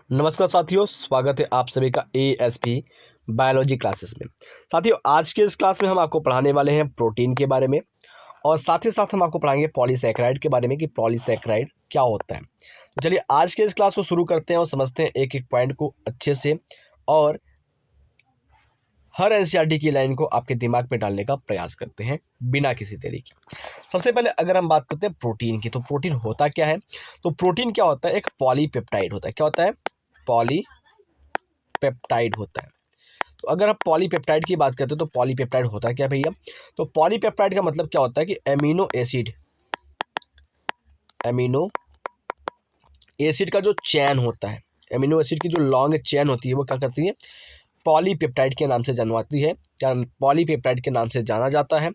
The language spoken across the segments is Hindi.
नमस्कार साथियों, स्वागत है आप सभी का एएसपी बायोलॉजी क्लासेस में। साथियों, आज के इस क्लास में हम आपको पढ़ाने वाले हैं प्रोटीन के बारे में और साथ ही साथ हम आपको पढ़ाएंगे पॉलीसैकेराइड के बारे में कि पॉलीसैकेराइड क्या होता है। तो चलिए आज के इस क्लास को शुरू करते हैं और समझते हैं एक एक पॉइंट को अच्छे से और हर एनसीईआरटी की लाइन को आपके दिमाग में डालने का प्रयास करते हैं बिना किसी देरी के। सबसे पहले अगर हम बात करते हैं प्रोटीन की, तो प्रोटीन होता क्या है? तो प्रोटीन क्या होता है? एक पॉलीपेप्टाइड होता है। क्या होता है? पॉलीपेप्टाइड होता है। तो अगर आप पॉलीपेप्टाइड की बात करते हैं तो पॉलीपेप्टाइड होता क्या भैया? तो पॉलीपेप्टाइड का मतलब क्या होता है कि एमिनो एसिड का जो चैन होता है, एमिनो एसिड की जो लॉन्ग चैन होती है वो क्या करती है? पॉलीपेप्टाइड के नाम से जानवाती है या पॉलीपेप्टाइड के नाम से जाना जाता है।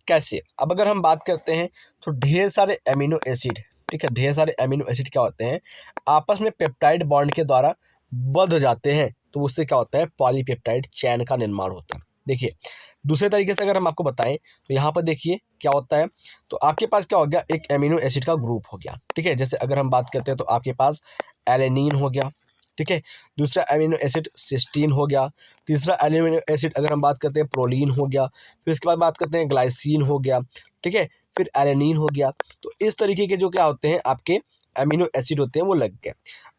कैसे? अब अगर हम बात करते हैं तो ढेर सारे एमिनो एसिड, ठीक है, ढेर सारे एमिनो एसिड क्या होते हैं? आपस में पेप्टाइड बॉन्ड के द्वारा बंध जाते हैं, तो उससे क्या होता है? पॉलीपेप्टाइड चैन का निर्माण होता है। देखिए, दूसरे तरीके से अगर हम आपको बताएं तो यहाँ पर देखिए क्या होता है। तो आपके पास क्या हो गया? एक एमिनो एसिड का ग्रुप हो गया, ठीक है। जैसे अगर हम बात करते हैं तो आपके पास एलेनिन हो गया, ठीक है। दूसरा एमिनो एसिड सिस्टीन हो गया। तीसरा एमिनो एसिड अगर हम बात करते हैं प्रोलीन हो गया। फिर इसके बाद बात करते हैं ग्लाइसिन हो गया, ठीक है। फिर एलेनिन हो गया। तो इस तरीके के जो क्या होते हैं आपके एमिनो एसिड होते हैं वो लग गए।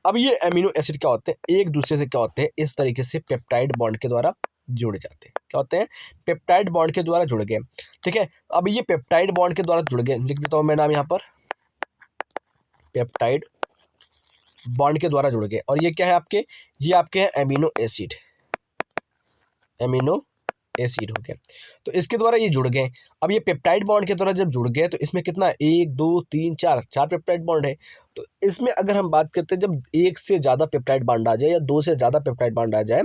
अब ये एमिनो एसिड क्या होते हैं? एक दूसरे से क्या होते हैं? इस तरीके से पेप्टाइड बॉन्ड के द्वारा जुड़ जाते हैं। क्या होते हैं? पेप्टाइड बॉन्ड के द्वारा जुड़ गए, ठीक है। अब ये पेप्टाइड बॉन्ड के द्वारा जुड़ गए, लिख देता हूं मैं नाम यहाँ पर, पेप्टाइड बॉन्ड के द्वारा जुड़ गए। और ये क्या है आपके? ये आपके हैं एमिनो एसिड हो गए। तो इसके द्वारा ये जुड़ गए। अब ये पेप्टाइड बॉन्ड के द्वारा जब जुड़ गए तो इसमें कितना? 1 2 3 4 पेप्टाइड बॉन्ड है। तो इसमें अगर हम बात करते हैं जब एक से ज़्यादा पेप्टाइड बॉन्ड आ जाए या दो से ज़्यादा पेप्टाइड बॉन्ड आ जाए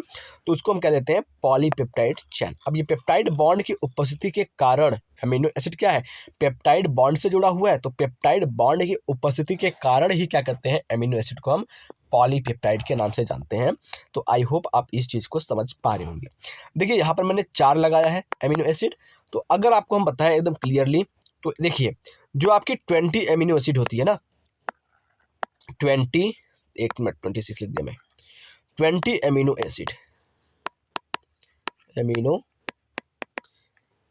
तो उसको हम कह देते हैं पॉलीपेप्टाइड चैन। अब ये पेप्टाइड बॉन्ड की उपस्थिति के कारण एमिनो एसिड क्या है? पेप्टाइड बॉन्ड से जुड़ा हुआ है। तो पेप्टाइड बॉन्ड की उपस्थिति के कारण ही क्या करते हैं? एमिनो एसिड को हम पॉलीपेप्टाइड के नाम से जानते हैं। तो आई होप आप इस चीज़ को समझ पा रहे होंगे। देखिए यहाँ पर मैंने 4 लगाया है एमिनो एसिड। तो अगर आपको हम बताएं एकदम क्लियरली तो देखिए, जो आपकी 20 एमिनो एसिड होती है ना, 20, एक मिनट 26 लिख दिया मैं, 20 एमिनो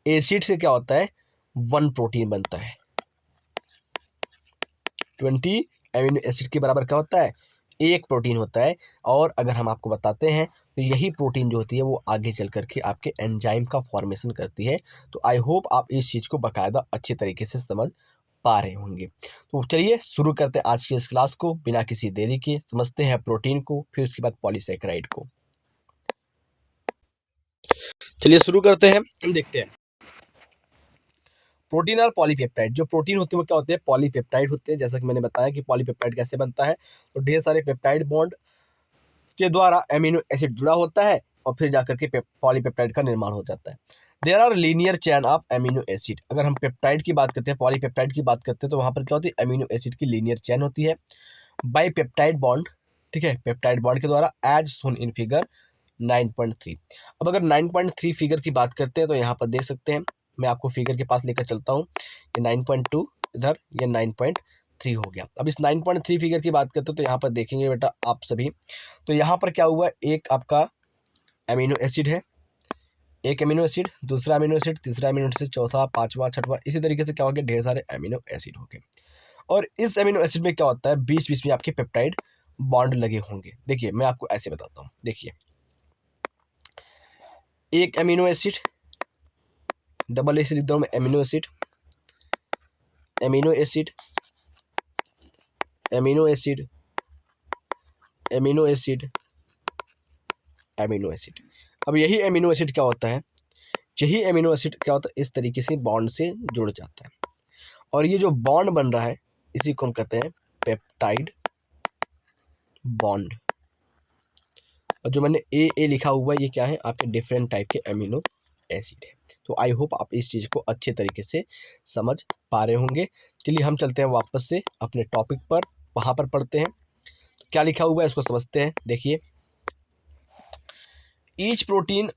एसिड से क्या होता है? 1 प्रोटीन बनता है। 20 एमिनो एसिड के बराबर क्या होता है? एक प्रोटीन होता है। और अगर हम आपको बताते हैं तो यही प्रोटीन जो होती है वो आगे चल करके आपके एंजाइम का फॉर्मेशन करती है। तो आई होप आप इस चीज़ को बाकायदा अच्छे तरीके से समझ पा रहे होंगे। तो चलिए शुरू करते हैं आज की इस क्लास को बिना किसी देरी के। समझते हैं प्रोटीन को, फिर उसके बाद पॉलीसैकेराइड को। चलिए शुरू करते हैं, देखते हैं प्रोटीन और पॉलीपेप्टाइड। जो प्रोटीन होते हैं वो क्या होते हैं? पॉलीपेप्टाइड होते हैं। जैसा कि मैंने बताया कि पॉलीपेप्टाइड कैसे बनता है, तो ढेर सारे पेप्टाइड बॉन्ड के द्वारा एमिनो एसिड जुड़ा होता है और फिर जाकर के पॉलीपेप्टाइड का निर्माण हो जाता है। There are linear chain of amino acid. अगर हम पेप्टाइड की बात करते हैं, पॉलीपेप्टाइड की बात करते हैं, तो वहाँ पर क्या होती है? एमिनो एसिड की लीनियर चैन होती है बाई पेप्टाइड बॉन्ड, ठीक है, पेप्टाइड बॉन्ड के द्वारा एज सोन इन फिगर 9.3। अब अगर 9.3 फिगर की बात करते हैं तो यहाँ पर देख सकते हैं, मैं आपको फिगर के पास लेकर चलता हूँ। ये 9.2 इधर, ये 9.3 हो गया। अब इस 9.3 फिगर की बात करते हैं तो यहाँ पर देखेंगे बेटा आप सभी, तो यहाँ पर क्या हुआ? एक आपका एमिनो एसिड है, एक एमिनो एसिड, दूसरा एमिनो एसिड, तीसरा एमिनो एसिड, चौथा, पांचवा, छठवां, इसी तरीके से क्या हो गया? ढेर सारे एमिनो एसिड हो गए। और इस एमिनो एसिड में क्या होता है? बीच बीच में आपके पेप्टाइड बॉन्ड लगे होंगे। देखिए मैं आपको ऐसे बताता हूँ, देखिए एक एमिनो एसिड, डबल एसिड लिख दो मैं, amino acid, amino acid, amino acid, amino acid, amino acid. अब यही एमिनो एसिड क्या होता है? यही एमिनो एसिड क्या होता है? इस तरीके से बॉन्ड से जुड़ जाता है और ये जो बॉन्ड बन रहा है इसी को हम कहते हैं पेप्टाइड बॉन्ड। और जो मैंने ए लिखा हुआ है ये क्या है? आपके डिफरेंट टाइप के एमिनो एसिड है। तो आई होप आप इस चीज़ को अच्छे तरीके से समझ पा रहे होंगे। चलिए हम चलते हैं वापस से अपने टॉपिक पर, वहाँ पर पढ़ते हैं तो क्या लिखा हुआ है इसको समझते हैं। देखिए, each protein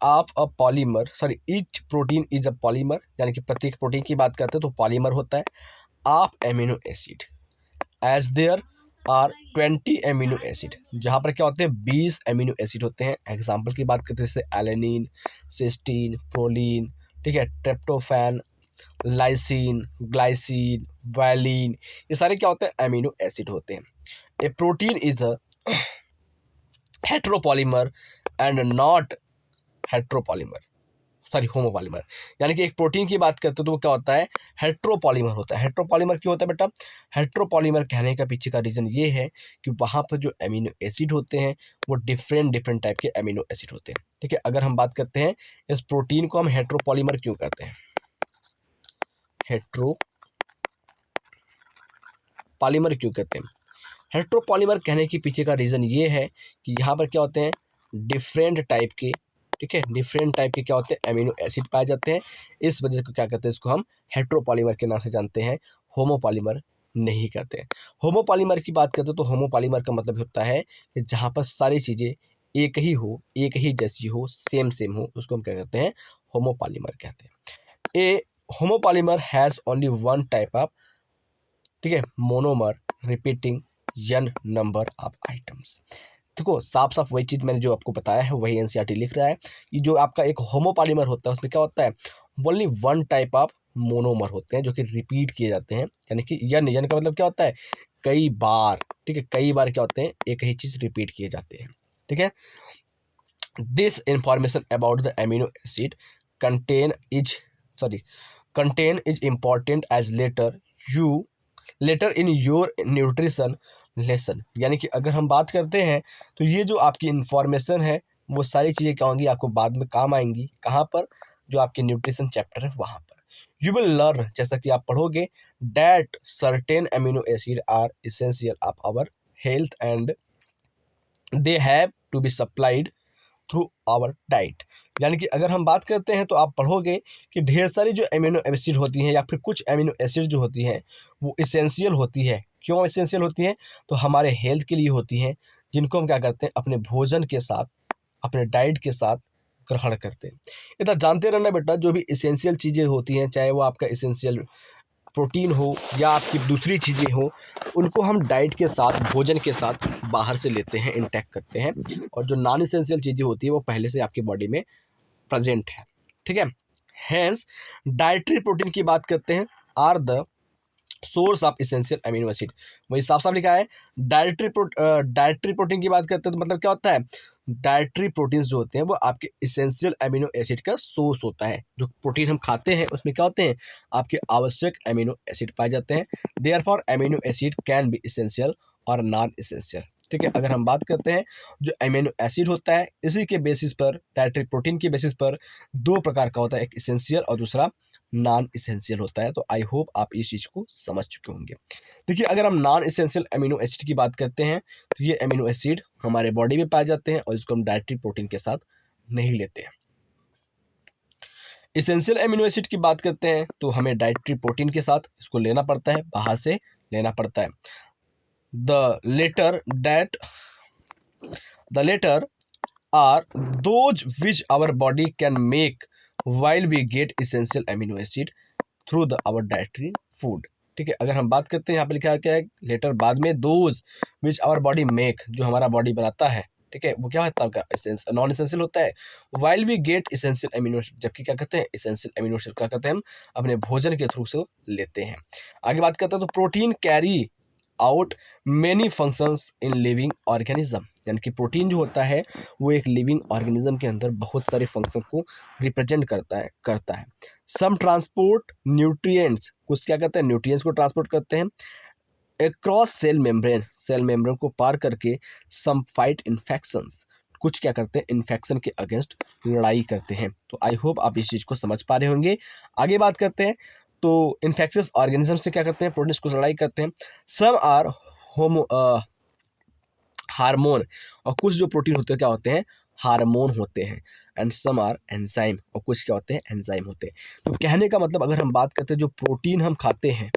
is a polymer, यानी कि प्रत्येक प्रोटीन की बात करते हैं तो पॉलीमर होता है of amino acid as there are 20 amino acid, जहाँ पर क्या होते हैं 20 एमिनो एसिड होते हैं। एग्जाम्पल की बात करते हैं जैसे एलेनिन, सिस्टीन, प्रोलीन, ठीक है, ट्रिप्टोफैन, लाइसिन, ग्लाइसिन, वालिन, ये सारे क्या होते हैं एमिनो एसिड होते हैं। A protein is a heteropolymer and not heteropolymer, sorry homopolymer. यानी कि एक प्रोटीन की बात करते हो तो वो क्या होता है हेट्रोपॉलीमर होता है। हेट्रोपॉलीमर क्यों होता है बेटा? हेट्रोपॉलीमर कहने का पीछे का रीज़न ये है कि वहाँ पर जो एमिनो एसिड होते हैं वो डिफरेंट डिफरेंट टाइप के एमिनो एसिड होते हैं। ठीक है, अगर हम बात करते हैं इस प्रोटीन को हम हेट्रोपॉलीमर क्यों कहते हैं, हेट्रोपॉलीमर क्यों कहते हैं? हेट्रोपॉलीमर कहने के पीछे का रीज़न ये है कि यहाँ पर क्या होते हैं डिफरेंट टाइप के, ठीक है, डिफरेंट टाइप के क्या होते हैं एमिनो एसिड पाए जाते हैं। इस वजह से क्या कहते हैं इसको हम हेट्रोपॉलीमर के नाम से जानते हैं, होमोपॉलीमर नहीं कहते हैं। होमोपॉलीमर की बात करते हैं तो होमोपॉलीमर का मतलब होता है कि जहाँ पर सारी चीज़ें एक ही हो, एक ही जैसी हो, सेम सेम हो, उसको हम क्या कहते हैं होमोपॉलीमर कहते हैं। A homopolymer has only one type of, ठीक है, monomer repeating n number of items. देखो साफ साफ वही चीज़ मैंने जो आपको बताया है वही एनसीईआरटी लिख रहा है कि जो आपका एक होमोपॉलीमर होता है उसमें क्या होता है only one type of monomer होते हैं जो कि रिपीट किए जाते हैं। यानी कि यन का मतलब क्या होता है कई बार, ठीक है, कई बार क्या होते हैं एक ही चीज़ रिपीट किए जाते हैं। ठीक है, this information about the amino acid content is sorry content is important as later in your nutrition lesson. यानी कि अगर हम बात करते हैं तो ये जो आपकी इंफॉर्मेशन है वो सारी चीज़ें क्या होंगी आपको बाद में काम आएंगी, कहाँ पर, जो आपके न्यूट्रिशन चैप्टर है वहाँ पर। यू विल लर्न, जैसा कि आप पढ़ोगे, that certain amino acid are essential of our health and they have to be supplied through our diet. यानी कि अगर हम बात करते हैं तो आप पढ़ोगे कि ढेर सारी जो एमिनो एसिड होती हैं या फिर कुछ एमिनो एसिड जो होती हैं वो इसेंशियल होती है। क्यों इसेंशियल होती हैं? तो हमारे हेल्थ के लिए होती हैं, जिनको हम क्या करते हैं अपने भोजन के साथ, अपने डाइट के साथ ग्रहण करते हैं। इतना जानते रहना बेटा, जो भी इसेंशियल चीज़ें होती हैं, चाहे वो आपका इसेंशियल प्रोटीन हो या आपकी दूसरी चीज़ें हो, उनको हम डाइट के साथ, भोजन के साथ बाहर से लेते हैं, इंटैक्ट करते हैं, और जो नॉन इसेंशियल चीज़ें होती है वो पहले से आपकी बॉडी में प्रेजेंट है। ठीक है, हैंस डाइटरी प्रोटीन की बात करते हैं are the source of essential amino acid. वही साफ साफ लिखा है। डाइटरी प्रोटीन की बात करते हैं तो मतलब क्या होता है डाइटरी प्रोटीन्स जो होते हैं वो आपके इसेंशियल अमीनो एसिड का सोर्स होता है। जो प्रोटीन हम खाते हैं उसमें क्या होते हैं आपके आवश्यक अमीनो एसिड पाए जाते हैं। Therefore amino acid can be essential और नॉन इसेंशियल। ठीक है, अगर हम बात करते हैं जो अमीनो एसिड होता है इसी के बेसिस पर, डाइटरी प्रोटीन के बेसिस पर दो प्रकार का होता है, एक इसेंशियल और दूसरा नॉन इसेंशियल होता है। तो आई होप आप इस चीज़ को समझ चुके होंगे। देखिए, अगर हम नॉन इसेंशियल अमीनो एसिड की बात करते हैं तो ये अमीनो एसिड हमारे बॉडी में पाए जाते हैं और इसको हम डाइटरी प्रोटीन के साथ नहीं लेते हैं। इसेंशियल अमीनो एसिड की बात करते हैं तो हमें डाइटरी प्रोटीन के साथ इसको लेना पड़ता है, बाहर से लेना पड़ता है। The latter that the latter are those which our body can make while we get essential amino acid through the our dietary food। ठीक है, अगर हम बात करते हैं यहाँ पे लिखा है क्या है लेटर बाद में those which our body make, जो हमारा बॉडी बनाता है, ठीक है, वो क्या होता है आपका नॉन इसेंशियल होता है। While we get essential amino acid, जबकि क्या कहते हैं इसेंशियल अमीनो एसिड क्या कहते हैं हम अपने भोजन के थ्रू से लेते हैं। आगे बात करते हैं तो protein carry out many functions in living organism. यानी कि प्रोटीन जो होता है वो एक लिविंग ऑर्गेनिज्म के अंदर बहुत सारे फंक्शन को रिप्रेजेंट करता है। सम ट्रांसपोर्ट न्यूट्रिएंट्स, कुछ क्या करते हैं न्यूट्रिएंट्स को ट्रांसपोर्ट करते हैं अक्रॉस सेल मेम्ब्रेन को पार करके। सम फाइट इन्फेक्शंस, कुछ क्या करते हैं इन्फेक्शन के अगेंस्ट लड़ाई करते हैं। तो आई होप आप इस चीज़ को समझ पा रहे होंगे। आगे बात करते हैं तो इन्फेक्शियस ऑर्गेनिज्म से क्या करते हैं प्रोटीन्स को लड़ाई करते हैं। सम आर होमो हार्मोन, और कुछ जो प्रोटीन होते हैं क्या होते हैं हार्मोन होते हैं। एंड सम आर एंजाइम, और कुछ क्या होते हैं एंजाइम होते हैं। तो कहने का मतलब अगर हम बात करते हैं जो प्रोटीन हम खाते हैं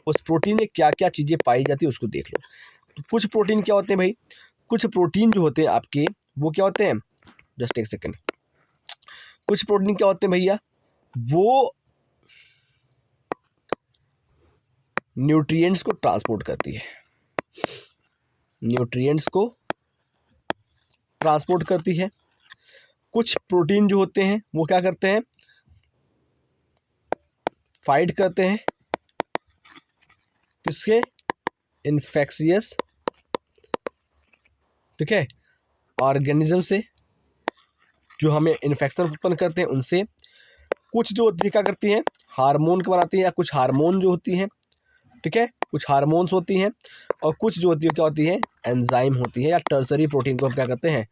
उस प्रोटीन में क्या क्या चीज़ें पाई जाती है उसको देख लो। तो कुछ प्रोटीन क्या होते हैं भाई, कुछ प्रोटीन जो होते हैं आपके वो क्या होते हैं, जस्ट एक सेकेंड, कुछ प्रोटीन क्या होते हैं भैया वो न्यूट्रिएंट्स को ट्रांसपोर्ट करती है। न्यूट्रिएंट्स को ट्रांसपोर्ट करती है। कुछ प्रोटीन जो होते हैं वो क्या करते हैं, फाइट करते हैं किसके, इन्फेक्शियस, ठीक है, ऑर्गेनिज्म से, जो हमें इन्फेक्शन उत्पन्न करते हैं उनसे। कुछ जो होती है क्या करती हैं, हार्मोन को बनाती है, या कुछ हार्मोन जो होती हैं, ठीक है, कुछ हार्मोन्स होती हैं, और कुछ जो होती है क्या होती है, एंजाइम होती है, या टर्सरी प्रोटीन को हम क्या करते हैं,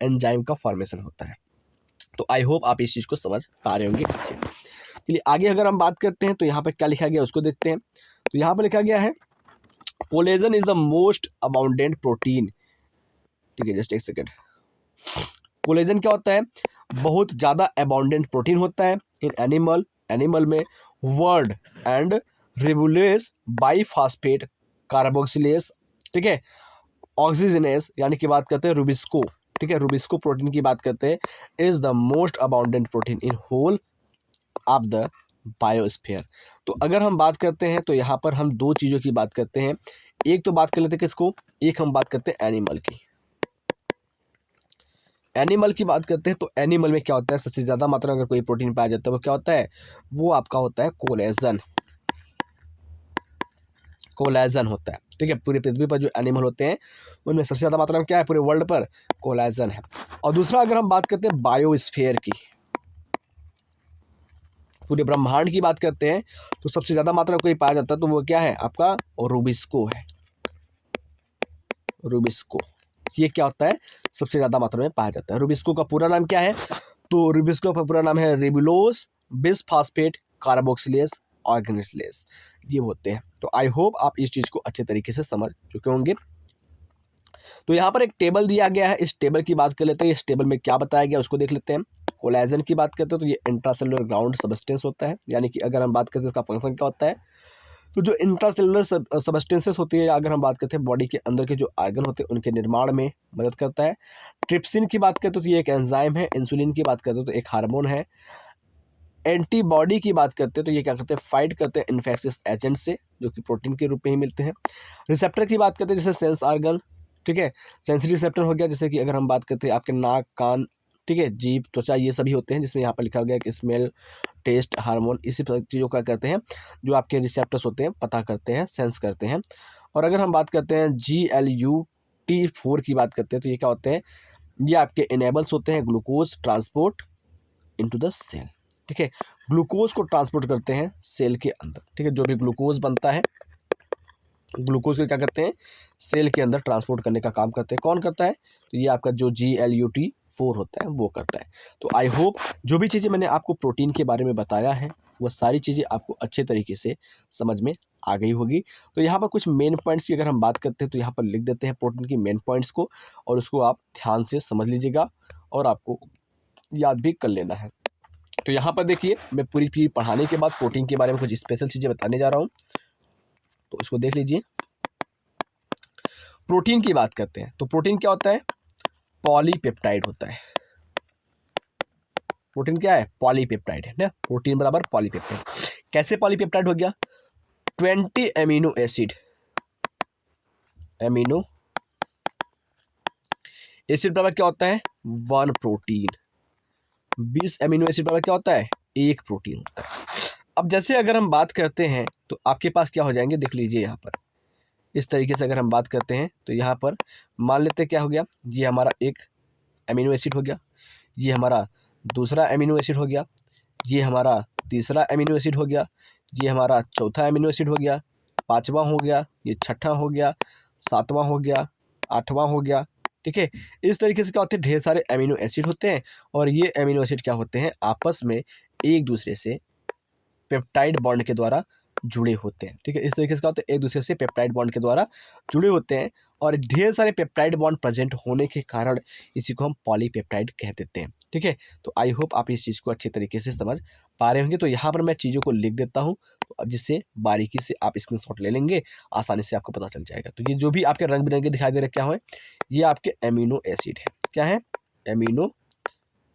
एंजाइम का फॉर्मेशन होता है। तो आई होप आप इस चीज़ को समझ पा रहे होंगे। चलिए आगे अगर हम बात करते हैं तो यहाँ पर क्या लिखा गया उसको देखते हैं। तो यहाँ पर लिखा गया है collagen is the most abundant protein, ठीक है, जस्ट एक सेकेंड। कोलेजन क्या होता है, बहुत ज़्यादा अबाउंडेंट प्रोटीन होता है इन एनिमल में वर्ड एंड रिबुलेस बाईफास्फेट कार्बोक्सिलेस, ठीक है, ऑक्सीजनेस यानी कि बात करते हैं रूबिस्को, ठीक है, रूबिस्को प्रोटीन की बात करते हैं, is the most abundant protein in whole of the biosphere. तो अगर हम बात करते हैं तो यहाँ पर हम दो चीज़ों की बात करते हैं। एक तो बात कर लेते हैं किसको, एक हम बात करते हैं एनिमल की। एनिमल की बात करते हैं तो एनिमल में क्या होता है, सबसे ज़्यादा मात्रा में अगर कोई प्रोटीन पाया जाता है वो क्या होता है, वो आपका होता है कोलेजन। कोलेजन होता है, ठीक है, पूरी पृथ्वी पर जो एनिमल होते हैं उनमें सबसे ज़्यादा मात्रा में क्या है, पूरे वर्ल्ड पर कोलेजन है। और दूसरा अगर हम बात करते हैं बायोस्फीयर की, पूरे ब्रह्मांड की बात करते हैं तो सबसे ज़्यादा मात्रा में कोई पाया जाता है तो वो क्या है आपका, रूबिस्को है। रूबिस्को ये क्या होता है, सबसे ज़्यादा मात्रा में पाया जाता है। रूबिस्को का पूरा नाम क्या है, तो रूबिस्को का पूरा नाम है रिबुलोस बिसफास्फेट कार्बोक्सिलेस ऑर्गेनिसलेस, ये होते हैं। तो आई होप आप इस चीज़ को अच्छे तरीके से समझ चुके होंगे। तो यहाँ पर एक टेबल दिया गया है, इस टेबल की बात कर लेते हैं। इस टेबल में क्या बताया गया उसको देख लेते हैं। कोलेजन की बात करते हैं तो ये इंट्रासेलुलर ग्राउंड सबस्टेंस होता है, यानी कि अगर हम बात करते हैं इसका फंक्शन क्या होता है, तो जो इंट्रासेलुलर सबस्टेंसेस होती है, या अगर हम बात करते हैं बॉडी के अंदर के जो आर्गन होते हैं उनके निर्माण में मदद करता है। ट्रिप्सिन की बात करते हैं तो ये एक एंजाइम है। इंसुलिन की बात करते हैं तो एक हार्मोन है। एंटीबॉडी की बात करते हैं तो ये क्या करते हैं, फाइट करते हैं इन्फेक्शियस एजेंट से, जो कि प्रोटीन के रूप में ही मिलते हैं। रिसेप्टर की बात करते हैं जैसे सेंस ऑर्गन, ठीक है, सेंसरी रिसेप्टर हो गया, जैसे कि अगर हम बात करते हैं आपके नाक, कान, ठीक है, जीभ, त्वचा, ये सभी होते हैं, जिसमें यहाँ पर लिखा गया कि स्मेल, टेस्ट, हार्मोन, इसी चीज़ों का करते हैं जो आपके रिसेप्टर्स होते हैं, पता करते हैं, सेंस करते हैं। और अगर हम बात करते हैं GLUT4 की बात करते हैं तो ये क्या होते हैं, ये आपके इनेबल्स होते हैं glucose transport into the cell, ठीक है, ग्लूकोज को ट्रांसपोर्ट करते हैं सेल के अंदर, ठीक है, जो भी ग्लूकोज बनता है ग्लूकोज को क्या करते हैं, सेल के अंदर ट्रांसपोर्ट करने का काम करते हैं। कौन करता है, तो ये आपका जो GLUT4 होता है वो करता है। तो आई होप जो भी चीज़ें मैंने आपको प्रोटीन के बारे में बताया है वो सारी चीज़ें आपको अच्छे तरीके से समझ में आ गई होगी। तो यहाँ पर कुछ मेन पॉइंट्स की अगर हम बात करते हैं तो यहाँ पर लिख देते हैं प्रोटीन की मेन पॉइंट्स को, और उसको आप ध्यान से समझ लीजिएगा और आपको याद भी कर लेना है। तो यहाँ पर देखिए मैं पूरी पढ़ाने के बाद प्रोटीन के बारे में कुछ स्पेशल चीज़ें बताने जा रहा हूँ, तो उसको देख लीजिए। प्रोटीन की बात करते हैं तो प्रोटीन क्या होता है, पॉलीपेप्टाइड होता है। प्रोटीन क्या है, पॉलीपेप्टाइड है ना, प्रोटीन बराबर पॉलीपेप्टाइड। कैसे पॉलीपेप्टाइड हो गया, 20 एमिनो एसिड बराबर क्या होता है, 1 प्रोटीन। 20 एमिनो एसिड बराबर क्या होता है, 1 प्रोटीन होता है। अब जैसे अगर हम बात करते हैं तो आपके पास क्या हो जाएंगे, देख लीजिए यहाँ पर इस तरीके से अगर हम बात करते हैं तो यहाँ पर मान लेते हैं क्या हो गया, ये हमारा एक एमिनो एसिड हो गया, ये हमारा दूसरा एमिनो एसिड हो गया, ये हमारा तीसरा एमिनो एसिड हो गया, ये हमारा चौथा एमिनो एसिड हो गया, पांचवा हो गया, ये छठा हो गया, सातवां हो गया, आठवां हो गया, ठीक है। इस तरीके से क्या होते हैं, ढेर सारे एमिनो एसिड होते हैं, और ये एमिनो एसिड क्या होते हैं, आपस में एक दूसरे से पेप्टाइड बॉन्ड के द्वारा जुड़े होते हैं, ठीक है। इस तरीके से क्या होता है, एक दूसरे से पेप्टाइड बॉन्ड के द्वारा जुड़े होते हैं, और ढेर सारे पेप्टाइड बॉन्ड प्रेजेंट होने के कारण इसी को हम पॉलीपेप्टाइड कह देते हैं, ठीक है। तो आई होप आप इस चीज़ को अच्छे तरीके से समझ पा रहे होंगे। तो यहाँ पर मैं चीज़ों को लिख देता हूँ, तो अब जिससे बारीकी से आप स्क्रीनशॉट ले लेंगे, आसानी से आपको पता चल जाएगा। तो ये जो भी आपके रंग बिरंगे दिखाई दे रहे क्या है, ये आपके एमिनो एसिड है। क्या है, एमिनो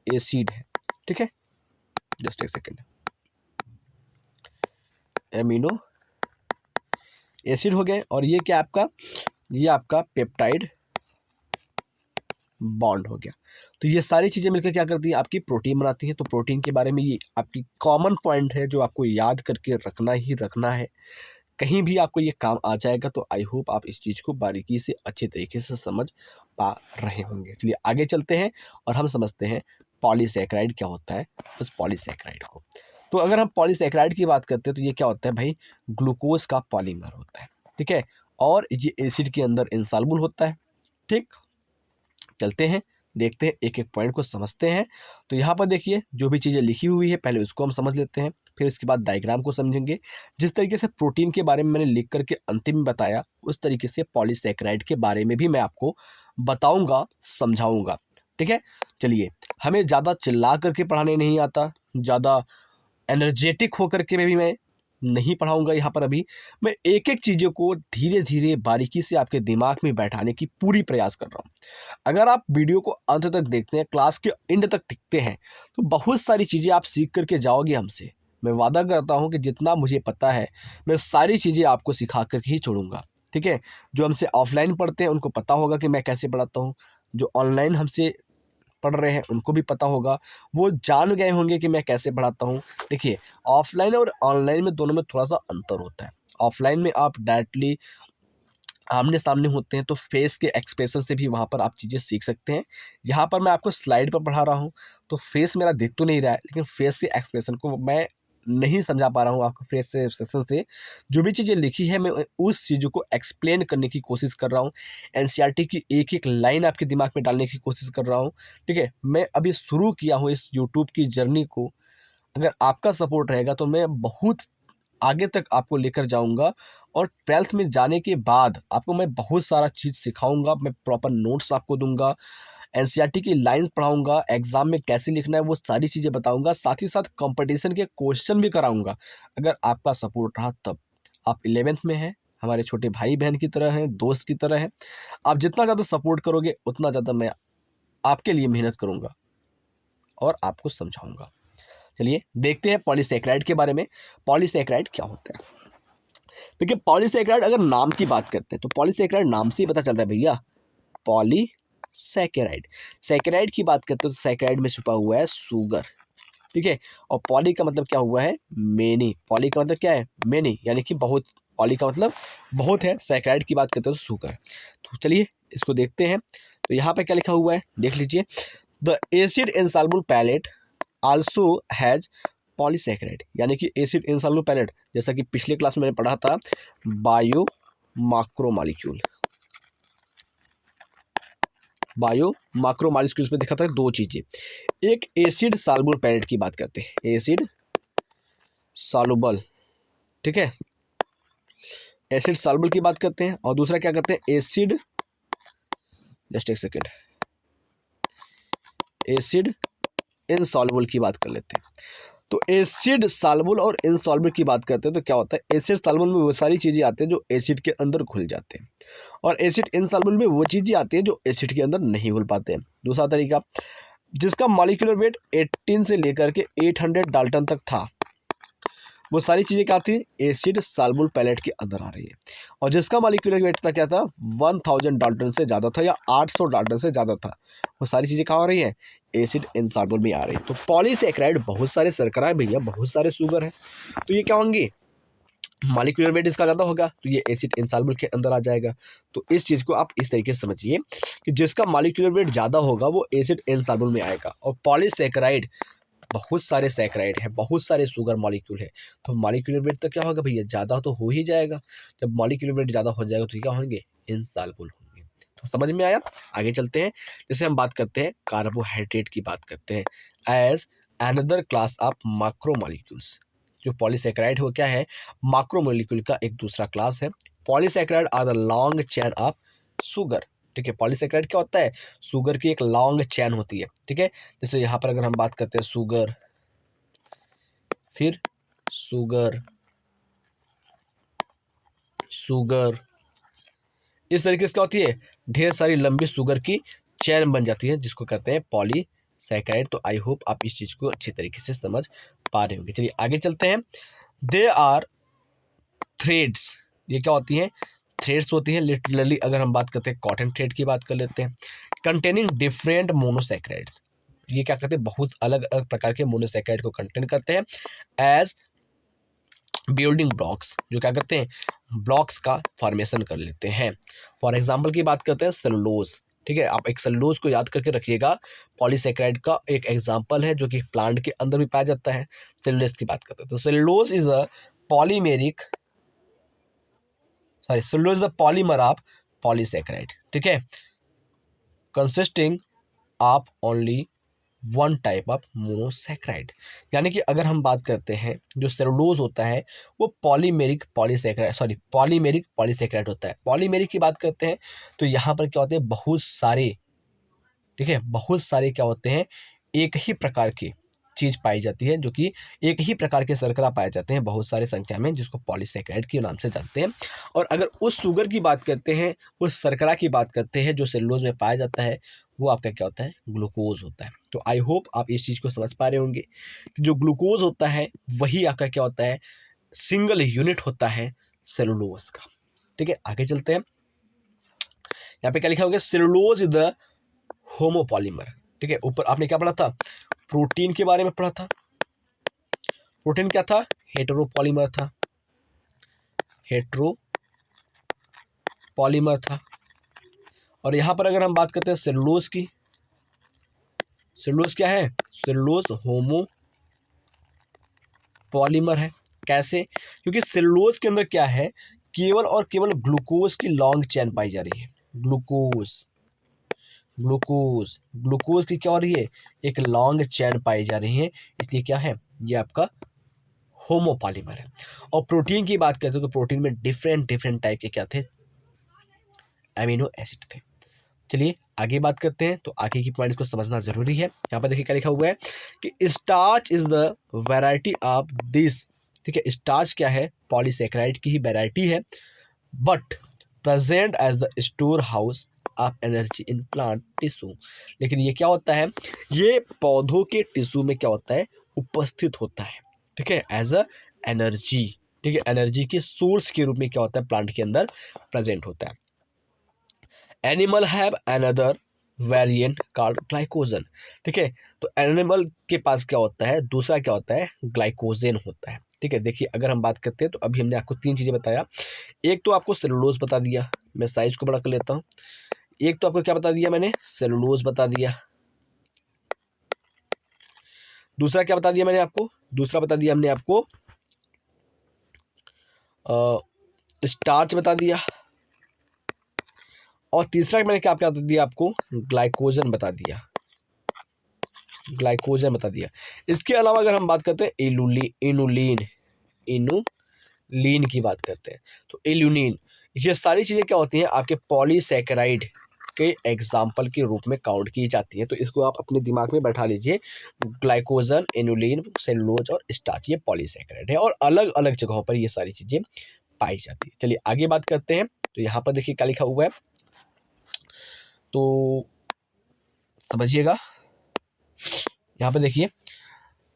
एसिड है, ठीक है, जस्ट एक सेकेंड। एमिनो एसिड हो गए, और ये क्या आपका ये आपका पेप्टाइड बॉन्ड हो गया। तो ये सारी चीज़ें मिलकर क्या करती है, आपकी प्रोटीन बनाती है। तो प्रोटीन के बारे में ये आपकी कॉमन पॉइंट है जो आपको याद करके रखना ही रखना है। कहीं भी आपको ये काम आ जाएगा, तो आई होप आप इस चीज़ को बारीकी से अच्छे तरीके से समझ पा रहे होंगे। चलिए आगे चलते हैं और हम समझते हैं पॉलीसैकेराइड क्या होता है, उस पॉलीसैकेराइड को। तो अगर हम पॉलीसैकेराइड की बात करते हैं तो ये क्या होता है भाई, ग्लूकोज का पॉलीमर होता है, ठीक है, और ये एसिड के अंदर इनसॉल्युबल होता है। ठीक, चलते हैं, देखते हैं, एक एक पॉइंट को समझते हैं। तो यहाँ पर देखिए जो भी चीज़ें लिखी हुई है पहले उसको हम समझ लेते हैं, फिर इसके बाद डायग्राम को समझेंगे। जिस तरीके से प्रोटीन के बारे में मैंने लिख करके अंतिम में बताया, उस तरीके से पॉलीसैकेराइड के बारे में भी मैं आपको बताऊंगा, समझाऊंगा। ठीक है, चलिए, हमें ज़्यादा चिल्ला करके पढ़ाने नहीं आता, ज़्यादा एनर्जेटिक होकर के भी मैं नहीं पढ़ाऊंगा यहाँ पर। अभी मैं एक एक चीज़ों को धीरे धीरे बारीकी से आपके दिमाग में बैठाने की पूरी प्रयास कर रहा हूँ। अगर आप वीडियो को अंत तक देखते हैं, क्लास के एंड तक टिकते हैं, तो बहुत सारी चीज़ें आप सीख करके जाओगे हमसे। मैं वादा करता हूँ कि जितना मुझे पता है मैं सारी चीज़ें आपको सिखा करके ही छोड़ूंगा। ठीक है, जो हमसे ऑफलाइन पढ़ते हैं उनको पता होगा कि मैं कैसे पढ़ाता हूँ, जो ऑनलाइन हमसे पढ़ रहे हैं उनको भी पता होगा, वो जान गए होंगे कि मैं कैसे पढ़ाता हूँ। देखिए, ऑफलाइन और ऑनलाइन में दोनों में थोड़ा सा अंतर होता है। ऑफलाइन में आप डायरेक्टली आमने सामने होते हैं, तो फेस के एक्सप्रेशन से भी वहाँ पर आप चीज़ें सीख सकते हैं। यहाँ पर मैं आपको स्लाइड पर पढ़ा रहा हूँ, तो फेस मेरा दिख तो नहीं रहा है, लेकिन फेस के एक्सप्रेशन को मैं नहीं समझा पा रहा हूँ आपको। फेस से एक्सप्रेशन से जो भी चीज़ें लिखी है मैं उस चीज़ों को एक्सप्लेन करने की कोशिश कर रहा हूँ। एनसीईआरटी की एक एक लाइन आपके दिमाग में डालने की कोशिश कर रहा हूँ। ठीक है, मैं अभी शुरू किया हूँ इस यूट्यूब की जर्नी को। अगर आपका सपोर्ट रहेगा तो मैं बहुत आगे तक आपको लेकर जाऊंगा, और 12th में जाने के बाद आपको मैं बहुत सारा चीज़ सिखाऊंगा। मैं प्रॉपर नोट्स आपको दूंगा, एनसीईआरटी की लाइंस पढ़ाऊंगा, एग्जाम में कैसे लिखना है वो सारी चीज़ें बताऊंगा, साथ ही साथ कंपटीशन के क्वेश्चन भी कराऊंगा। अगर आपका सपोर्ट रहा तब। आप 11th में हैं, हमारे छोटे भाई बहन की तरह हैं, दोस्त की तरह हैं। आप जितना ज़्यादा सपोर्ट करोगे उतना ज़्यादा मैं आपके लिए मेहनत करूँगा और आपको समझाऊंगा। चलिए देखते हैं पॉलीसैकेराइड के बारे में। पॉलीसैकेराइड क्या होता है? देखिए, पॉलीसैकेराइड अगर नाम की बात करते हैं तो पॉलीसैकेराइड नाम से ही पता चल रहा है भैया, पॉलीसैकेराइड। सैकेराइड की बात करते हैं तो सैकेराइड में छुपा हुआ है शुगर। ठीक है, और पॉली का मतलब क्या हुआ है, मेनी। पॉली का मतलब क्या है, मेनी, यानी कि बहुत। पॉली का मतलब बहुत है, सैकेराइड की बात करते हैं तो शुगर। तो चलिए इसको देखते हैं। तो यहाँ पे क्या लिखा हुआ है देख लीजिए, the acid insoluble pellet also has polysaccharide, यानी कि एसिड इनसॉल्युबल पैलेट, जैसा कि पिछले क्लास में मैंने पढ़ा था, बायो माक्रोमॉलिक्यूल। बायो माक्रोमॉलिक्यूल्स में देखा था दो चीजें, एक एसिड सॉल्युबल पैलेट की बात करते हैं, एसिड सॉल्युबल, ठीक है, एसिड सॉल्युबल की बात करते हैं, और दूसरा क्या करते हैं, एसिड, जस्ट एक सेकेंड, एसिड इनसॉल्युबल की बात कर लेते हैं। तो एसिड सॉल्युबल और इनसॉल्युबल की बात करते हैं तो क्या होता है, एसिड सॉल्युबल में वो सारी चीज़ें आती हैं जो एसिड के अंदर घुल जाते हैं, और एसिड इनसॉल्युबल में वो चीज़ें आती हैं जो एसिड के अंदर नहीं घुल पाते हैं। दूसरा तरीका, जिसका मॉलिक्यूलर वेट 18 से लेकर के 800 डाल्टन तक था, वो सारी चीज़ें क्या थी, एसिड सॉल्युबल पैलेट के अंदर आ रही है। और जिसका मॉलिक्यूलर वेट था क्या था, 1000 डाल्टन से ज़्यादा था या 800 डाल्टन से ज़्यादा था, वो सारी चीज़ें कहाँ आ रही है, एसिड इनसॉल्युबल में आ रही है। तो पॉलीसैकेराइड बहुत सारे शर्करा है भैया, बहुत सारे शुगर है, तो ये क्या होंगे, मॉलिक्यूलर वेट इसका ज़्यादा होगा तो ये एसिड इनसॉल्युबल के अंदर आ जाएगा। तो इस चीज़ को आप इस तरीके से समझिए कि जिसका मॉलिक्यूलर वेट ज़्यादा होगा वो एसिड इनसॉल्युबल में आएगा। और पॉलीसैकेराइड बहुत सारे सैकेराइड है, बहुत सारे शुगर मॉलिक्यूल है, तो मॉलिक्यूलर वेट तो क्या होगा भैया, ज़्यादा तो हो ही जाएगा। जब मॉलिक्यूलर वेट ज़्यादा हो जाएगा तो क्या होंगे, इनसॉल्युबल होंगे। तो समझ में आया, आगे चलते हैं। जैसे हम बात करते हैं कार्बोहाइड्रेट की बात करते हैं as another class of macromolecules. जो पॉलीसैकेराइड हो क्या है, मैक्रोमोलिक्यूल का एक दूसरा क्लास है। Polysaccharide are the long chain of sugar. ठीक है, पॉलीसैकेराइड क्या होता है, शुगर की एक लॉन्ग चेन होती है। ठीक है, जैसे यहाँ पर अगर हम बात करते हैं शुगर, फिर शुगर, शुगर, इस तरीके से क्या होती है, ढेर सारी लंबी शुगर की चेन बन जाती है, जिसको कहते हैं पॉलीसैकेराइड। तो आई होप आप इस चीज़ को अच्छी तरीके से समझ पा रहे होंगे। चलिए आगे चलते हैं। दे आर थ्रेड्स, ये क्या होती हैं, थ्रेड्स होती हैं, लिटरली अगर हम बात करते हैं कॉटन थ्रेड की बात कर लेते हैं, कंटेनिंग डिफरेंट मोनोसैकेराइड्स, ये क्या करते हैं, बहुत अलग अलग प्रकार के मोनोसैकेराइड को कंटेन करते हैं एज बिल्डिंग ब्लॉक्स, जो क्या करते हैं, ब्लॉक्स का फॉर्मेशन कर लेते हैं। फॉर एग्जांपल की बात करते हैं सेलुलोज, ठीक है, आप एक सेलुलोज को याद करके रखिएगा, पॉलीसैकेराइड का एक एग्जांपल है जो कि प्लांट के अंदर भी पाया जाता है। सेलुलोज की बात करते हैं तो cellulose is a polymeric, sorry cellulose is the polymer of polysaccharide, ठीक है, consisting of only one type of monosaccharide. यानी कि अगर हम बात करते हैं जो सेलुलोज होता है वो polymeric polysaccharide, sorry polymeric polysaccharide होता है। पॉलीमेरिक की बात करते हैं तो यहाँ पर क्या होते हैं, बहुत सारे, ठीक है, बहुत सारे क्या होते हैं, एक ही प्रकार की चीज़ पाई जाती है, जो कि एक ही प्रकार के शर्करा पाए जाते हैं बहुत सारे संख्या में, जिसको पॉलीसैकेराइड के नाम से जानते हैं। और अगर उस शुगर की बात करते हैं, उस शर्करा की बात करते हैं जो सेलुलोज में पाया जाता है, वो आपका क्या होता है, ग्लूकोज होता है। तो आई होप आप इस चीज़ को समझ पा रहे होंगे कि जो ग्लूकोज होता है वही आपका क्या होता है, सिंगल यूनिट होता है सेलुलोज का। ठीक है, आगे चलते हैं। यहाँ पे क्या लिखा होगा, सेलुलोज इज द होमोपॉलीमर। ठीक है, ऊपर आपने क्या पढ़ा था, प्रोटीन के बारे में पढ़ा था। प्रोटीन क्या था, हेटेरोपॉलीमर था, हेटेरोपॉलीमर था। और यहां पर अगर हम बात करते हैं सेलुलोज की, सेलुलोज क्या है, सेलुलोज होमोपॉलीमर है। कैसे, क्योंकि सेलुलोज के अंदर क्या है, केवल और केवल ग्लूकोज की लॉन्ग चेन पाई जा रही है। ग्लूकोज ग्लूकोज ग्लूकोज की क्या हो रही है, एक लॉन्ग चेन पाई जा रही है, इसलिए क्या है, ये आपका होमोपॉलीमर है। और प्रोटीन की बात करते हैं तो प्रोटीन में डिफरेंट डिफरेंट टाइप के क्या थे, एमिनो एसिड थे। चलिए आगे बात करते हैं, तो आगे की पॉइंट्स को समझना जरूरी है। यहाँ पर देखिए क्या लिखा हुआ है कि starch is the variety of this, ठीक है, स्टार्च क्या है, पॉलीसैकेराइड की ही वैरायटी है, but present as the storehouse of energy in plant tissue. लेकिन ये क्या होता है, ये पौधों के टिश्यू में क्या होता है, उपस्थित होता है, ठीक है, एज अ एनर्जी, ठीक है, एनर्जी के सोर्स के रूप में क्या होता है, प्लांट के अंदर प्रेजेंट होता है। Animal have another variant called glycogen, ठीक है, तो एनिमल के पास क्या होता है, दूसरा क्या होता है, ग्लाइकोजन होता है। ठीक है, देखिए अगर हम बात करते हैं तो अभी हमने आपको तीन चीज़ें बताया, एक तो आपको सेलुलोज बता दिया, मैं साइज को बड़ा कर लेता हूँ, एक तो आपको क्या बता दिया मैंने, सेलुलोज बता दिया, दूसरा क्या बता दिया मैंने आपको, दूसरा बता दिया हमने आपको स्टार्च बता दिया, और तीसरा मैंने क्या बता दिया आपको, ग्लाइकोजन बता दिया, ग्लाइकोजन बता दिया। इसके अलावा अगर हम बात करते हैं इनुलिन की बात करते हैं, तो इल्यूनिन, ये सारी चीज़ें क्या होती हैं, आपके पॉलीसैकेराइड के एग्जाम्पल के रूप में काउंट की जाती हैं। तो इसको आप अपने दिमाग में बैठा लीजिए, ग्लाइकोजन, इनुलिन, सेलुलोज और स्टार्च, ये पॉलीसैकेराइड है और अलग अलग जगहों पर ये सारी चीज़ें पाई जाती है। चलिए आगे बात करते हैं, तो यहाँ पर देखिए क्या लिखा हुआ है, तो समझिएगा, यहाँ पे देखिए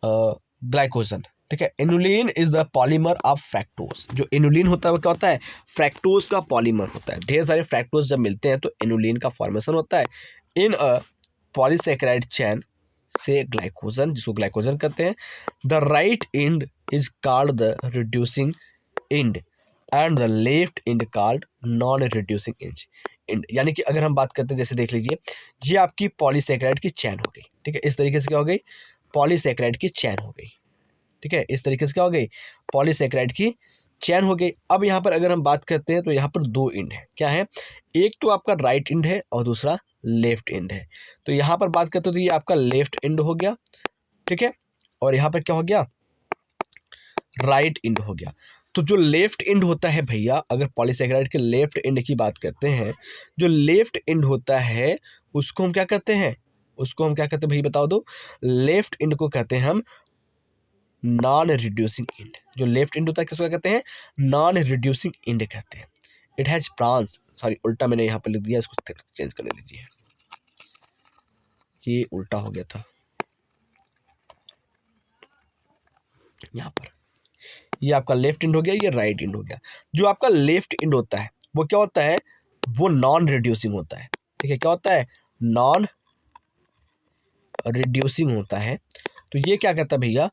ग्लाइकोजन, ठीक है, inulin is the polymer of fructose. जो इनुलिन होता है वो क्या होता है, फ्रैक्टोज का पॉलीमर होता है। ढेर सारे फ्रैक्टोज जब मिलते हैं तो इनुलिन का फॉर्मेशन होता है इन अ पॉलीसैकेराइड चैन से ग्लाइकोजन, जिसको ग्लाइकोजन कहते हैं। The right and is called the reducing and and the left and called non reducing and. यानी कि अगर हम बात करते हैं, जैसे देख लीजिए, ये आपकी पॉलीसैकेराइड की चैन हो गई, ठीक है, इस तरीके से क्या हो गई, पॉलीसैकेराइड की चैन हो गई, ठीक है, इस तरीके से क्या हो गई, पॉलीसैकेराइड की चैन हो गई। अब यहाँ पर अगर हम बात करते हैं तो यहाँ पर दो एंड है, क्या है, एक तो आपका राइट एंड है और दूसरा लेफ्ट एंड है। तो यहाँ पर बात करते हैं तो ये आपका लेफ्ट एंड हो गया, ठीक है, और यहाँ पर क्या हो गया, राइट एंड हो गया। तो जो लेफ्ट एंड होता है भैया, अगर पॉलीसैकेराइड के लेफ्ट एंड की बात करते हैं, जो लेफ्ट एंड होता है उसको हम क्या कहते हैं, उसको हम क्या कहते हैं भाई बताओ दो, लेफ्ट एंड को कहते हैं हम नॉन रिड्यूसिंग एंड। जो लेफ्ट एंड होता है किसको कहते हैं, नॉन रिड्यूसिंग एंड कहते हैं। इट हैज ब्रांच, सॉरी उल्टा मैंने यहाँ पर लिख दिया, इसको चेंज करने दीजिए, ये उल्टा हो गया था, यहाँ पर ये आपका लेफ्ट एंड हो गया, ये राइट एंड हो गया। जो आपका लेफ्ट एंड होता है वो क्या होता है, वो नॉन रिड्यूसिंग होता है। ठीक है, क्या होता है, नॉन रिड्यूसिंग होता है। तो ये क्या करता है भैया,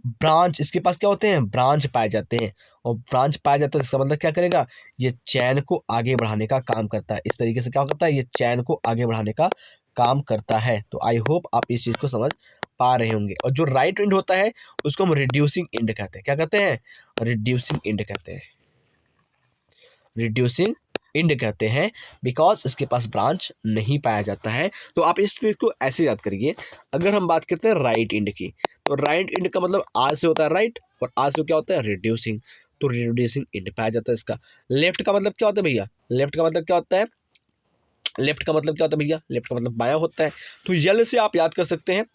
ब्रांच, इसके पास क्या होते हैं, ब्रांच पाए जाते हैं, और ब्रांच पाए जाते हैं, इसका मतलब क्या करेगा, ये चैन को आगे बढ़ाने का काम करता है। इस तरीके से क्या करता है, ये चैन को आगे बढ़ाने का काम करता है। तो आई होप आप इस चीज़ को समझ पा रहे होंगे। और जो राइट एंड होता है उसको हम रिड्यूसिंग एंड कहते हैं। क्या कहते हैं, रिड्यूसिंग एंड कहते हैं, रिड्यूसिंग एंड कहते हैं, बिकॉज इसके पास ब्रांच नहीं पाया जाता है। तो आप इस चीज़ को ऐसे याद करिए। अगर हम बात करते हैं राइट एंड की, तो राइट एंड का मतलब आज से होता है राइट, और आज से क्या होता है, रिड्यूसिंग। तो रिड्यूसिंग एंड पाया जाता है इसका। लेफ्ट का मतलब क्या होता है भैया, लेफ्ट का मतलब क्या होता है, लेफ्ट का मतलब क्या होता है भैया, लेफ्ट का मतलब बायां होता है। तो यल से आप याद कर सकते हैं,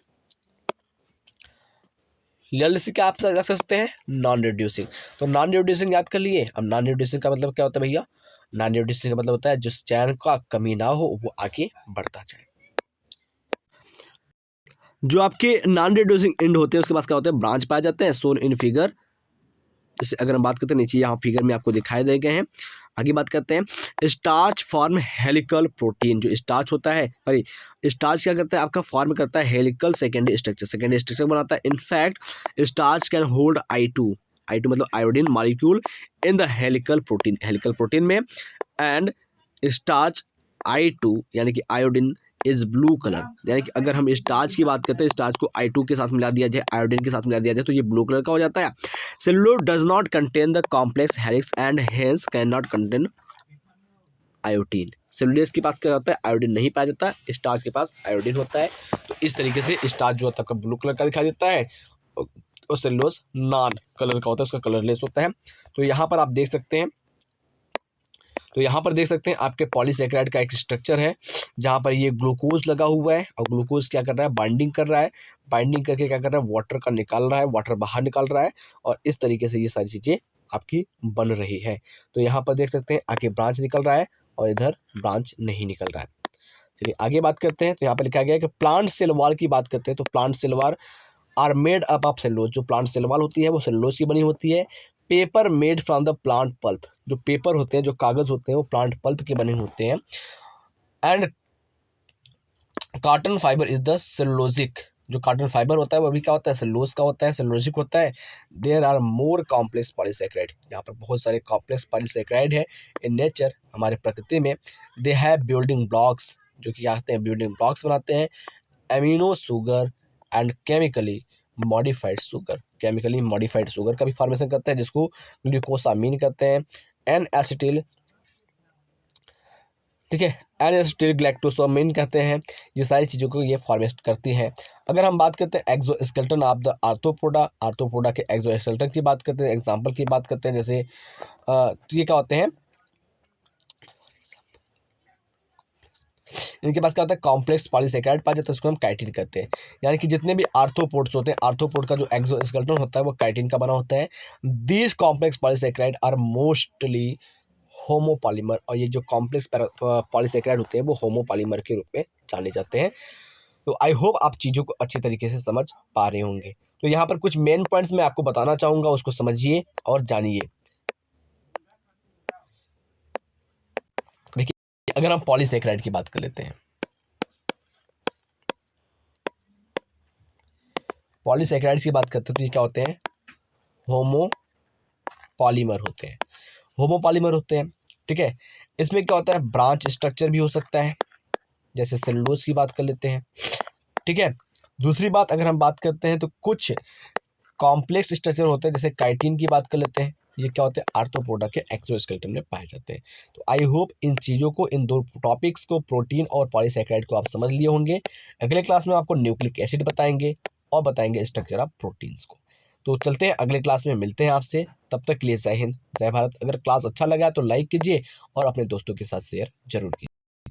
यल से क्या आप याद कर सकते हैं, नॉन रिड्यूसिंग। तो नॉन रिड्यूसिंग याद कर लिए। अब नॉन रिड्यूसिंग का मतलब क्या होता है भैया, नॉन रिड्यूसिंग का मतलब होता है जिस चैन का कमी ना हो वो आगे बढ़ता जाए। जो आपके नॉन रिड्यूसिंग एंड होते हैं उसके पास क्या होते हैं, ब्रांच पाए जाते हैं, सोन इन फिगर। जैसे अगर हम बात करते हैं, नीचे यहाँ फिगर में आपको दिखाई दे गए हैं। आगे बात करते हैं, स्टार्च फॉर्म हेलिकल प्रोटीन। जो स्टार्च होता है, सॉरी, स्टार्च क्या करता है, आपका फॉर्म करता है helical secondary structure, secondary structure बनाता है। In fact starch can hold I2 मतलब iodine molecule in the helical protein, helical protein में। एंड स्टार्च I2 यानी कि आयोडीन इज ब्लू कलर, यानी कि अगर हम स्टार्च की बात करते हैं, स्टार्च को I2 के साथ मिला दिया जाए, आयोडीन के साथ मिला दिया जाए, तो ये ब्लू कलर का हो जाता है। Cellulose does not contain the complex helix and hence can not contain iodine. Cellulose के पास क्या होता है, आयोडीन नहीं पाया जाता, स्टार्च के पास आयोडीन होता है। तो इस तरीके से स्टार्च जो होता है ब्लू कलर का दिखाई देता है, और सेलुलोज नॉन कलर का होता है, उसका कलरलेस होता है। तो यहाँ पर आप देख सकते हैं, तो यहाँ पर देख सकते हैं आपके पॉलीसेकेराइड का एक स्ट्रक्चर है, जहाँ पर ये ग्लूकोज लगा हुआ है, और ग्लूकोज क्या कर रहा है, बाइंडिंग कर रहा है, बाइंडिंग करके क्या कर रहा है, वाटर का निकाल रहा है, वाटर बाहर निकाल रहा है, और इस तरीके से ये सारी चीज़ें आपकी बन रही है। तो यहाँ पर देख सकते हैं आगे ब्रांच निकल रहा है, और इधर ब्रांच नहीं निकल रहा है। चलिए आगे बात करते हैं। तो यहाँ पर लिखा गया है कि प्लांट सेल वॉल की बात करते हैं, तो plant cell wall are made up of cellulose. जो प्लांट सेल वॉल होती है वो सेलुलोज की बनी होती है। Paper made from the plant pulp, जो पेपर होते हैं, जो कागज होते हैं, वो प्लांट पल्प के बने होते हैं। And cotton fibre is the cellulosic, जो कॉटन फाइबर होता है वो भी क्या होता है, सेलुलोज का होता है, सेलुलोजिक होता है। There are more complex polysaccharide, यहाँ पर बहुत सारे कॉम्प्लेक्स पॉलीसेकेराइड है इन नेचर, हमारे प्रकृति में। दे हैव बिल्डिंग ब्लॉक्स, जो कि क्या कहते हैं, बिल्डिंग ब्लॉक्स बनाते हैं। Amino sugar and chemically modified sugar, chemically modified sugar का भी फॉर्मेशन करते हैं, जिसको ग्लूकोसामीन कहते हैं। एन एसिटिल, ठीक है, एन एसिटिल ग्लैक्टोसामीन कहते हैं। ये सारी चीज़ों को ये फॉर्मेट करती हैं। अगर हम बात करते हैं exoskeleton of the arthropoda, arthropoda के एक्सोस्केलेटन की बात करते हैं, एग्जाम्पल की बात करते हैं, जैसे तो ये क्या होते हैं, इनके पास क्या होता है, कॉम्प्लेक्स पॉलीसेकेराइड पाया जाता है, उसको हम काइटिन कहते हैं। यानी कि जितने भी आर्थ्रोपोड्स होते हैं, आर्थ्रोपोड का जो एक्सोस्केलेटन होता है वो काइटिन का बना होता है। These complex polysaccharide are mostly homopolymer, और ये जो कॉम्प्लेक्स पॉलीसेकेराइड होते हैं वो होमोपॉलीमर के रूप में जाने जाते हैं। तो आई होप आप चीज़ों को अच्छी तरीके से समझ पा रहे होंगे। तो यहाँ पर कुछ मेन पॉइंट्स मैं आपको बताना चाहूँगा, उसको समझिए और जानिए। देखिए अगर हम पॉलीसेकेराइड की बात कर लेते हैं, पॉलीसेकेराइड्स की बात करते हैं, तो ये क्या होते हैं, होमो पॉलीमर होते हैं, होमोपॉलीमर होते हैं। ठीक है, इसमें क्या होता है, ब्रांच स्ट्रक्चर भी हो सकता है, जैसे सेलुलोज की बात कर लेते हैं। ठीक है, दूसरी बात अगर हम बात करते हैं तो कुछ कॉम्प्लेक्स स्ट्रक्चर होते हैं, जैसे काइटिन की बात कर लेते हैं, ये क्या होते हैं, आर्थ्रोपोडा के एक्सोस्केलेटन में पाए जाते हैं। तो आई होप इन चीज़ों को, इन दो टॉपिक्स को, प्रोटीन और पॉलीसेकेराइड को आप समझ लिए होंगे। अगले क्लास में आपको न्यूक्लिक एसिड बताएंगे और बताएंगे स्ट्रक्चर ऑफ प्रोटीन्स को। तो चलते हैं, अगले क्लास में मिलते हैं आपसे। तब तक के लिए जय हिंद, जय भारत। अगर क्लास अच्छा लगा तो लाइक कीजिए और अपने दोस्तों के साथ शेयर जरूर कीजिए।